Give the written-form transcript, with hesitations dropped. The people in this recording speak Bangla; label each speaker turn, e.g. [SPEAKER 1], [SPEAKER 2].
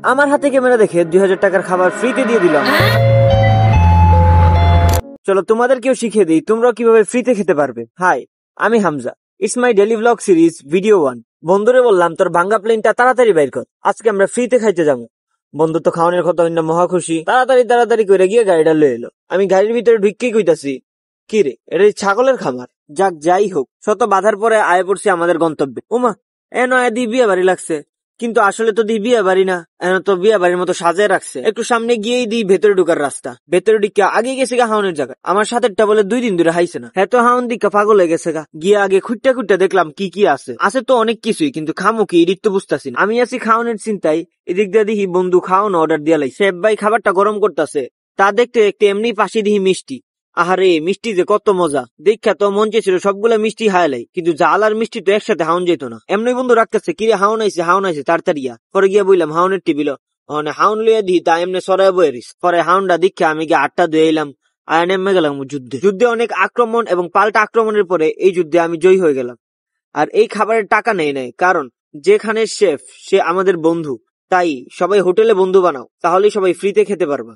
[SPEAKER 1] আমার হাতে ক্যামেরা দেখে 2000 টাকার খাবার ফ্রিতে দিয়ে দিলাম। চলো তোমাদেরকেও শিখিয়ে দিই তোমরাও কিভাবে ফ্রিতে খেতে পারবে। হাই, আমি Hamza. It's my daily blog series video 1। বন্ধুরে বললাম তোর ভাঙ্গা প্লেনটা তাড়াতাড়ি বাইর কর, আজকে আমরা ফ্রিতে খাইতে যাবো। বন্ধু তো খাওয়ানোর কথা হইনা মহা খুশি, তাড়াতাড়ি করে গিয়ে গাড়িটা লয়ে এলো। আমি গাড়ির ভিতরে ঢুককেই কইতাছি, কি রে এটা ছাগলের খামার। যাক যাই হোক, শত বাধার পরে আয় পড়ছি আমাদের গন্তব্যে। উমা, নয়া দি বিয়ে বাড়ি লাগছে, কিন্তু আসলে তো দি বিয়ে বাড়ি না, এন তো বিয়ে বাড়ির মতো সাজায় রাখছে। একটু সামনে গিয়েই দিই ভেতরে ঢুকার রাস্তা। ভেতরে ঢুকা আগে গেছে গা হাউনের জায়গা। আমার সাথেরটা বলে 2 দিন ধরে হাইছে না। হ্যাঁ তো হাউন দিকা পাগল হয়ে গেছে গা। গিয়ে আগে খুঁটটা দেখলাম কি কি আছে। আছে তো অনেক কিছুই, কিন্তু খামো কি এদিক তো বুঝতেছি না। আমি আছি খাওয়ানোর চিন্তায়, এদিক দিয়ে দেখি বন্ধু খাওয়ানো অর্ডার দিয়া লাই। শেফ ভাই খাবারটা গরম করতেছে, তা দেখতে দেখতে এমনি পাশে দিহি মিষ্টি। আহারে মিষ্টি যে কত মজা, দেখা তো মন চেয়েছিল সবগুলা মিষ্টি হায়ালাই, কিন্তু জাল আর মিষ্টি তো একসাথে হাউন যেত না। এমনি বন্ধু রাখতেছে, কিরে হাউন আইছে তাড়াতাড়িয়া। পরে গিয়া বললাম হাউনের টিবিল, হাউন লইয়া দি তা এমনি সরাই বইরিস। পরে হাউনটা দীক্ষা আমি গিয়ে 8টা ধুয়েলাম। আর নেমে গেলাম যুদ্ধে অনেক আক্রমণ এবং পাল্টা আক্রমণের পরে এই যুদ্ধে আমি জয়ী হয়ে গেলাম। আর এই খাবারের টাকা নেই, কারণ যেখানে শেফ সে আমাদের বন্ধু, তাই সবাই হোটেলে বন্ধু বানাও, তাহলেই সবাই ফ্রিতে খেতে পারবা।